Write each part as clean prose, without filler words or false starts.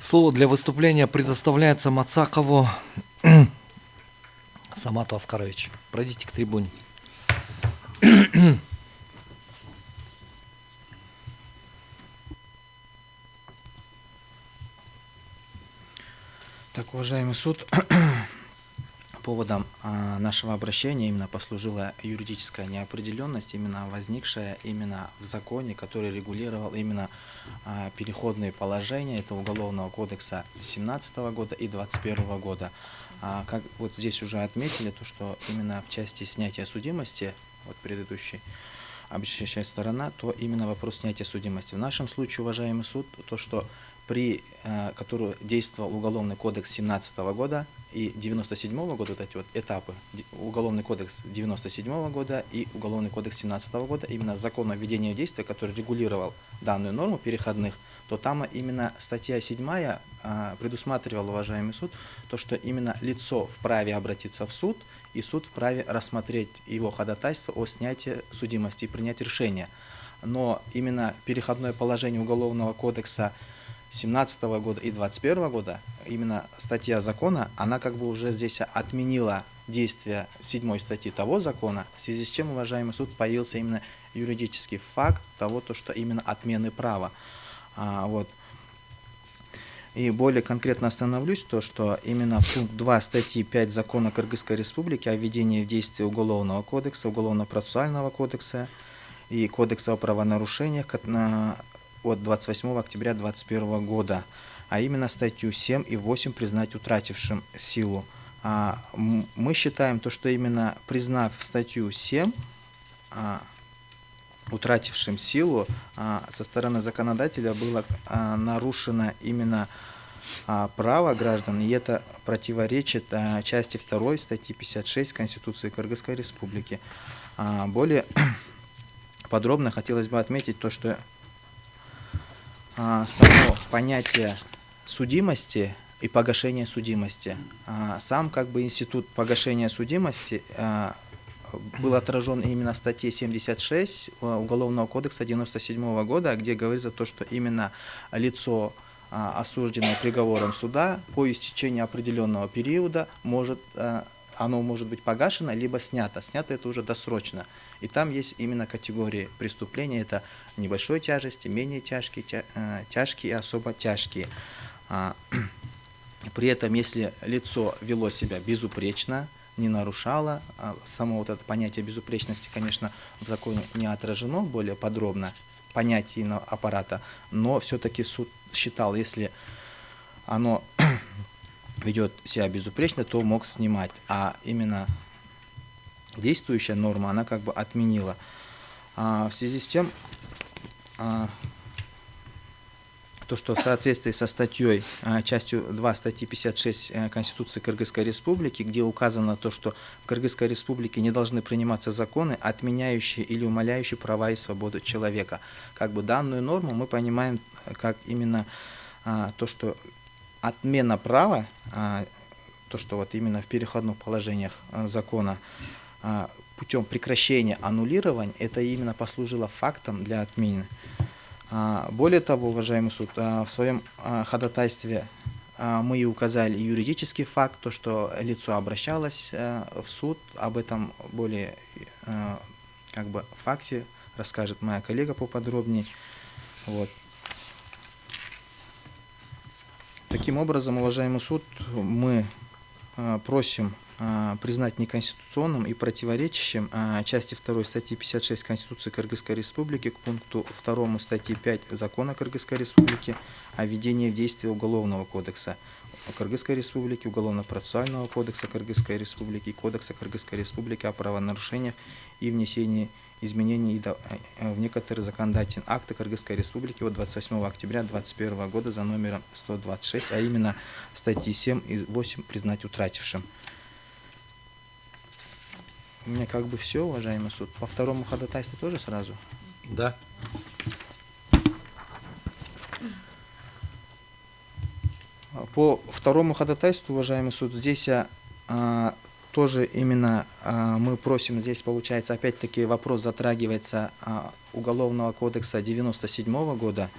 Слово для выступления предоставляется Мацакову Самату Аскаровичу. Пройдите к трибуне. Так, уважаемый суд, поводом нашего обращения именно послужила юридическая неопределенность, именно возникшая именно в законе, который регулировал именно переходные положения этого Уголовного кодекса 2017 года и 2021 года. Как вот здесь уже отметили, то, что именно в части снятия судимости, вот предыдущий обещающая сторона, то именно вопрос снятия судимости. В нашем случае, уважаемый суд, то, что при которую действовал Уголовный кодекс 2017 года и 1997 года, вот эти вот этапы, Уголовный кодекс 1997 года и Уголовный кодекс 2017 года, именно закон о введении действия, который регулировал данную норму переходных, то там именно статья 7 предусматривала, уважаемый суд, то, что именно лицо вправе обратиться в суд, и суд вправе рассмотреть его ходатайство о снятии судимости и принять решение. Но именно переходное положение Уголовного кодекса 2017 года и 2021 года, именно статья закона, она как бы уже здесь отменила действие 7 статьи того закона, в связи с чем, уважаемый суд, появился именно юридический факт того, то, что именно отмены права. Вот. И более конкретно остановлюсь, то, что именно пункт 2 статьи 5 закона Кыргызской Республики о введении в действие Уголовного кодекса, Уголовно-процессуального кодекса и Кодекса о правонарушениях от 28 октября 2021 года, а именно статью 7 и 8 признать утратившим силу. Мы считаем то, что именно признав статью 7 утратившим силу, со стороны законодателя было нарушено именно право граждан, и это противоречит части 2 статьи 56 Конституции Кыргызской Республики. Более подробно хотелось бы отметить то, что само понятие судимости и погашения судимости, сам как бы институт погашения судимости был отражен именно в статье 76 Уголовного кодекса 1997 года, где говорится то, что именно лицо, осужденное приговором суда, по истечении определенного периода оно может быть погашено, либо снято. Снято это уже досрочно. И там есть именно категории преступления. Это небольшой тяжести, менее тяжкие, тяжкие и особо тяжкие. При этом, если лицо вело себя безупречно, не нарушало, само вот это понятие безупречности, конечно, в законе не отражено более подробно, понятие аппарата, но все-таки суд считал, если оно ведет себя безупречно, то мог снимать. А именно действующая норма, она как бы отменила. В связи с тем, то, что в соответствии со статьей, частью 2 статьи 56 Конституции Кыргызской Республики, где указано то, что в Кыргызской Республике не должны приниматься законы, отменяющие или умаляющие права и свободу человека. Как бы данную норму мы понимаем как именно то, что отмена права, то, что вот именно в переходных положениях закона путем прекращения аннулирования, это именно послужило фактом для отмены. Более того, уважаемый суд, в своем ходатайстве мы и указали юридический факт, то, что лицо обращалось в суд, об этом более как бы факте расскажет моя коллега поподробнее. Вот. Таким образом, уважаемый суд, мы просим признать неконституционным и противоречащим части 2 статьи 56 Конституции Кыргызской Республики к пункту 2 статьи 5 Закона Кыргызской Республики о введении в действие Уголовного кодекса Кыргызской Республики, Уголовно-процессуального кодекса Кыргызской Республики и Кодекса Кыргызской Республики о правонарушениях и внесении изменений в некоторые законодательные акты Кыргызской Республики от 28 октября 2021 года за номером 126, а именно статьи 7 и 8 признать утратившим. У меня как бы все, уважаемый суд. По второму ходатайству тоже сразу? Да. По второму ходатайству, уважаемый суд, здесь тоже именно мы просим, здесь получается опять-таки вопрос затрагивается Уголовного кодекса 1997 года,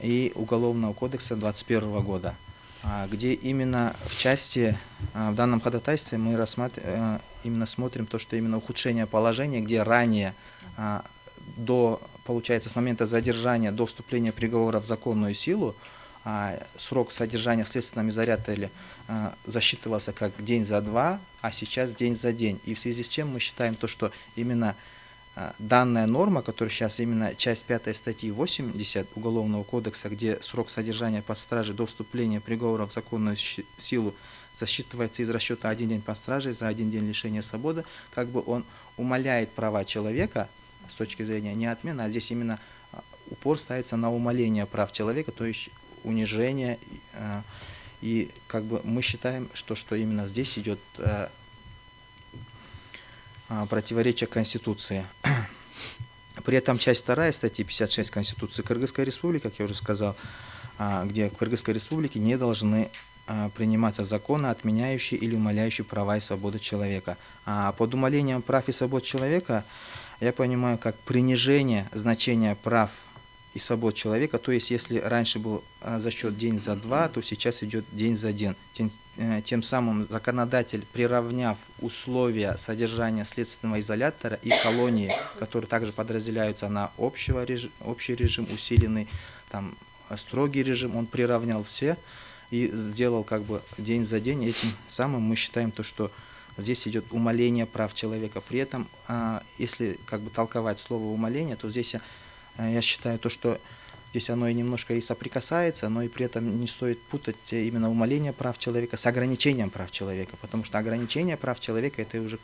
и Уголовного кодекса 2021 года, где именно в части, в данном ходатайстве мы именно смотрим то, что именно ухудшение положения, где ранее получается, с момента задержания до вступления приговора в законную силу, срок содержания в следственном изоляторе засчитывался как день за два, а сейчас день за день. И в связи с чем мы считаем то, что именно данная норма, которая сейчас именно часть 5 статьи 80 Уголовного кодекса, где срок содержания под стражей до вступления приговора в законную силу засчитывается из расчета 1 день под стражей за 1 день лишения свободы, как бы он умаляет права человека с точки зрения не отмены, а здесь именно упор ставится на умаление прав человека, то есть унижение. И как бы мы считаем, что именно здесь идет противоречие Конституции. При этом часть 2 статьи 56 Конституции Кыргызской Республики, как я уже сказал, где в Кыргызской Республике не должны приниматься законы, отменяющие или умаляющие права и свободы человека. А под умалением прав и свобод человека я понимаю как принижение значения прав и свобод человека, то есть если раньше был засчет день за два, то сейчас идет день за день. Тем самым законодатель, приравняв условия содержания следственного изолятора и колонии, которые также подразделяются на общий режим, усиленный, там, строгий режим, он приравнял все и сделал как бы день за день. Этим самым мы считаем то, что здесь идет умаление прав человека. При этом, если как бы толковать слово умаление, то здесь я считаю то, что здесь оно и немножко и соприкасается, но и при этом не стоит путать именно умаление прав человека с ограничением прав человека, потому что ограничение прав человека это уже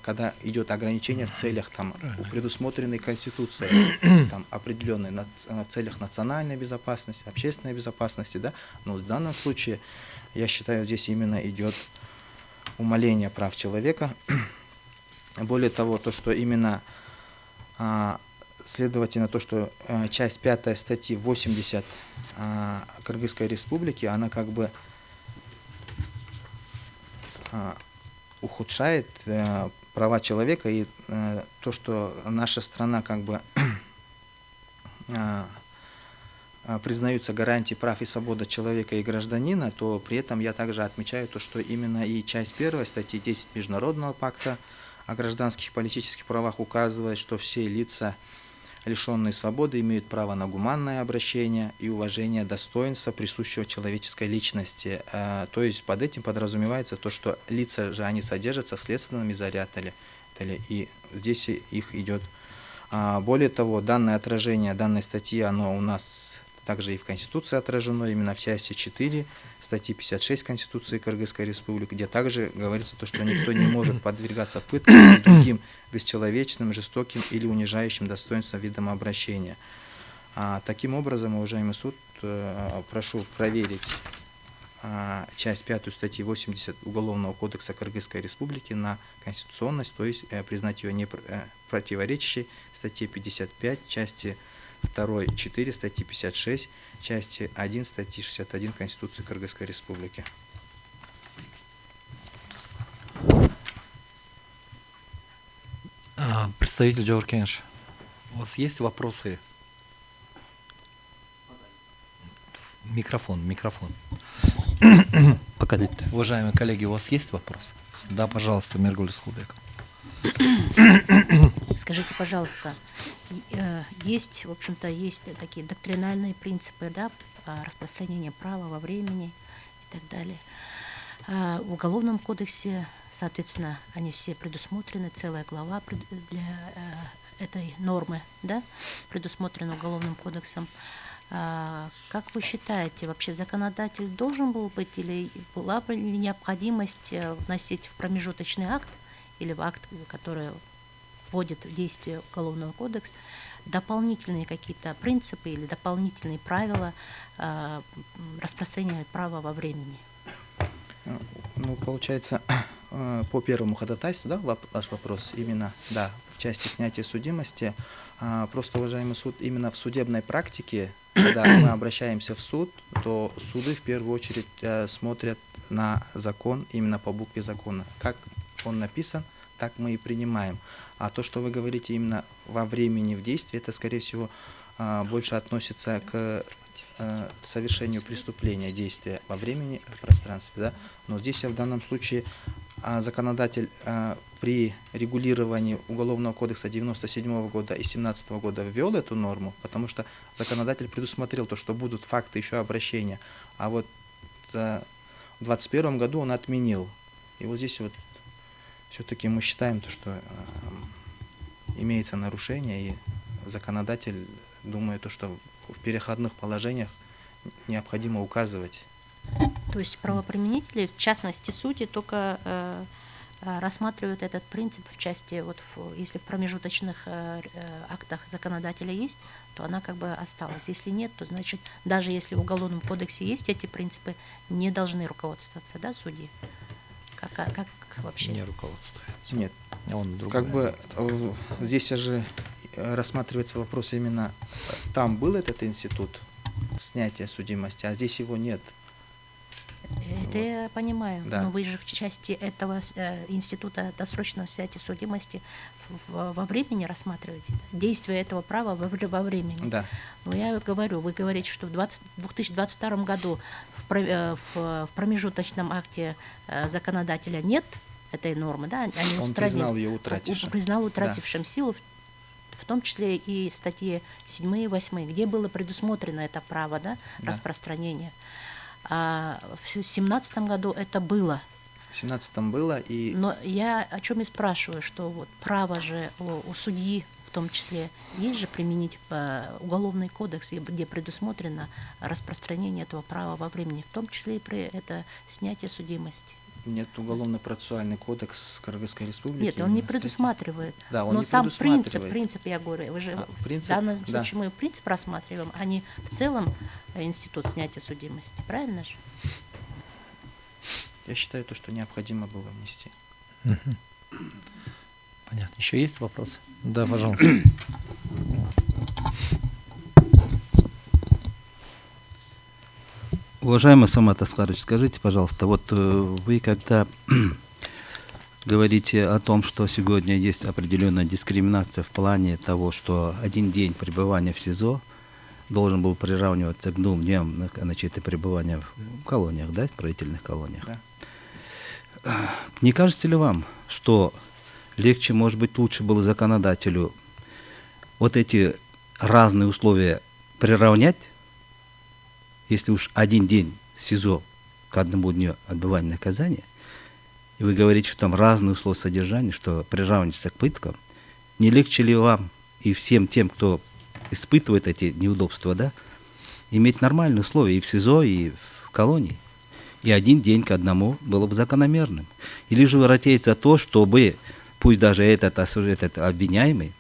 когда идет ограничение в целях там предусмотренной Конституцией, там определенной в целях национальной безопасности, общественной безопасности, да. Но в данном случае я считаю здесь именно идет умаление прав человека. Более того, то, что именно следовательно, то, что часть 5 статьи 80 Кыргызской Республики, она как бы ухудшает права человека, и то, что наша страна как бы признаются гарантии прав и свободы человека и гражданина, то при этом я также отмечаю то, что именно и часть 1 статьи 10 Международного пакта о гражданских и политических правах указывает, что все лица, лишенные свободы, имеют право на гуманное обращение и уважение достоинства, присущего человеческой личности. То есть под этим подразумевается то, что лица же они содержатся в следственном изоляторе, и здесь их идет. Более того, данное отражение данной статьи, оно у нас также и в Конституции отражено, именно в части 4 статьи 56 Конституции Кыргызской Республики, где также говорится то, что никто не может подвергаться пыткам или другим бесчеловечным, жестоким или унижающим достоинством видам обращения. Таким образом, уважаемый суд, прошу проверить часть 5 статьи 80 Уголовного кодекса Кыргызской Республики на конституционность, то есть признать ее не противоречащей статье 55, части 2, 4 статьи 56, части 1 статьи 61 Конституции Кыргызской Республики. Представитель Джоркенш, у вас есть вопросы? Микрофон. Покажите. Уважаемые коллеги, у вас есть вопросы? Да, пожалуйста, Миргуль Скулбек. Скажите, пожалуйста, есть, в общем-то, есть такие доктринальные принципы, да, распространения права во времени и так далее. В Уголовном кодексе, соответственно, они все предусмотрены, целая глава для этой нормы, да, предусмотрена Уголовным кодексом. Как вы считаете, вообще законодатель должен был быть или была бы ли необходимость вносить в промежуточный акт или в акт, который вводит в действие Уголовного кодекса, дополнительные какие-то принципы или дополнительные правила распространения права во времени? Ну, получается, по первому ходатайству, да, ваш вопрос, именно, да, в части снятия судимости, просто, уважаемый суд, именно в судебной практике, когда мы обращаемся в суд, то суды в первую очередь смотрят на закон, именно по букве закона. Как он написан, так мы и принимаем. А то, что вы говорите именно во времени в действии, это, скорее всего, больше относится к совершению преступления, действия во времени, в пространстве, да. Но здесь в данном случае законодатель при регулировании Уголовного кодекса 97 года и 17 года ввел эту норму, потому что законодатель предусмотрел то, что будут факты еще обращения, а вот в 21 году он отменил. И вот здесь вот все-таки мы считаем то, что имеется нарушение, и законодатель думает то, что в переходных положениях необходимо указывать. То есть правоприменители, в частности судьи, только рассматривают этот принцип в части, вот если в промежуточных актах законодателя есть, то она как бы осталась. Если нет, то значит, даже если в Уголовном кодексе есть эти принципы, не должны руководствоваться, да, судьи? Как вообще? Не руководствуется. Нет, Он другой. как бы здесь же рассматривается вопрос именно, там был этот институт снятия судимости, а здесь его нет. Это я понимаю, Да. но вы же в части этого института досрочного снятия судимости во времени рассматриваете, да? Действие этого права во времени. Да. Но я говорю, вы говорите, что в 2022 году в промежуточном акте законодателя нет этой нормы, да? Они Он устранили- признал ее утратившим. Признал утратившим силу, в том числе и статьи 7 и 8, где было предусмотрено это право, да, Да. распространения. А в 2017 году это было. В 17-м было, и Но я о чем и спрашиваю, что вот право же у судьи в том числе есть же применить уголовный кодекс, где предусмотрено распространение этого права во времени, в том числе и при это снятие судимости. нет уголовно-процессуальный кодекс Кыргызской Республики. Нет, он не именно статьи. предусматривает. Да, он Но не сам предусматривает. принцип, я говорю, вы же принцип, в данном да. случае мы принцип рассматриваем, а не в целом институт снятия судимости, правильно же? Я считаю, то, что необходимо было внести. Мгм. Понятно. Еще есть вопросы? Да, пожалуйста. Уважаемый Самат Аскарович, скажите, пожалуйста, вот вы когда говорите о том, что сегодня есть определенная дискриминация в плане того, что один день пребывания в СИЗО должен был приравниваться к 2 дням, значит, пребывания в колониях, да, исправительных колониях. Да. Не кажется ли вам, что легче, может быть, лучше было законодателю вот эти разные условия приравнять, если уж один день в СИЗО к 1 дню отбывания наказания, и вы говорите, что там разные условия содержания, что приравнивается к пыткам, не легче ли вам и всем тем, кто испытывает эти неудобства, да, иметь нормальные условия и в СИЗО, и в колонии? И один день к 1 было бы закономерным. Или же вы ратеете за то, чтобы, пусть даже этот обвиняемый,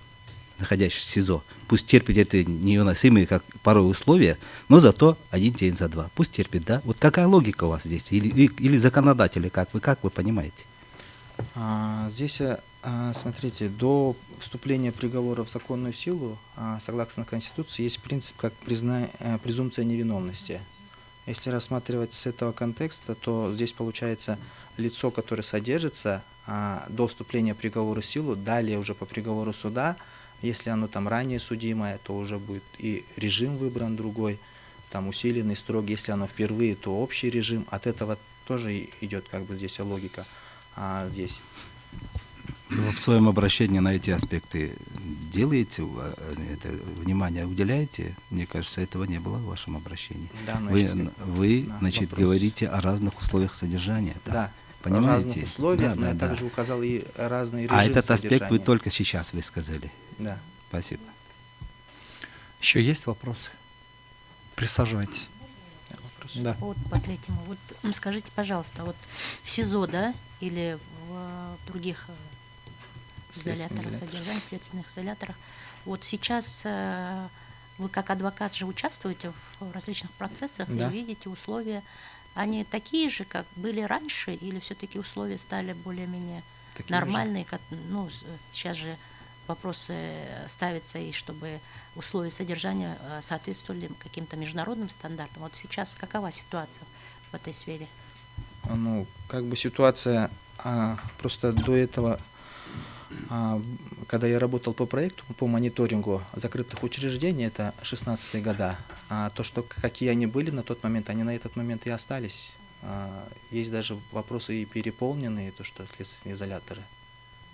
находящийся в СИЗО, пусть терпит эти невыносимые, как порой, условия, но зато один день за 2. Пусть терпит, да? Вот какая логика у вас здесь? Или законодатели, как вы понимаете? Здесь, смотрите, до вступления приговора в законную силу, согласно Конституции, есть принцип как презумпция невиновности. Если рассматривать с этого контекста, то здесь получается лицо, которое содержится до вступления приговора в силу, далее уже по приговору суда, если оно там ранее судимое, то уже будет и режим выбран другой, там усиленный, строгий. Если оно впервые, то общий режим. От этого тоже идет как бы здесь логика. Здесь. Вы в своем обращении на эти аспекты делаете, это внимание уделяете? Мне кажется, этого не было в вашем обращении. Да, но Вы, если на значит, вопрос. говорите о разных условиях содержания. Да, Понимаете? разных условиях, Да, но да, я да. также указал и разные режимы А этот аспект вы содержания. только сейчас высказали. Да. Спасибо. Еще есть вопросы? Присаживайтесь. Вопрос. Да. Вот по третьему. Вот скажите, пожалуйста, вот в СИЗО, да, или в других Следственных изоляторах изоляторах. содержания, следственных изоляторах, вот сейчас вы как адвокат же участвуете в различных процессах Да. и видите условия, они такие же, как были раньше, или все-таки условия стали более-менее Такие нормальные, как, ну, сейчас же вопросы ставятся, и чтобы условия содержания соответствовали каким-то международным стандартам. Вот сейчас какова ситуация в этой сфере? Ну, как бы ситуация просто до этого Когда я работал по проекту, по мониторингу закрытых учреждений, это 16-е года, то, что какие они были на тот момент, они на этот момент и остались. Есть даже вопросы и переполненные, то, что следственные изоляторы.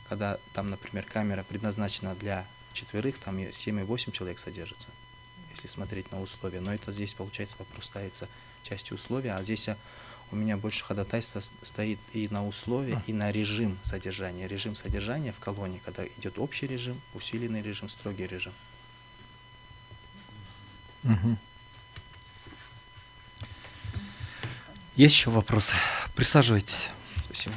Когда там, например, камера предназначена для 4, там 7 и 8 человек содержится, если смотреть на условия. Но это здесь, получается, вопрос ставится частью условия, а здесь у меня больше ходатайство стоит и на условия, и на режим содержания. Режим содержания в колонии, когда идет общий режим, усиленный режим, строгий режим. Мгм. Есть еще вопросы? Присаживайтесь. Спасибо.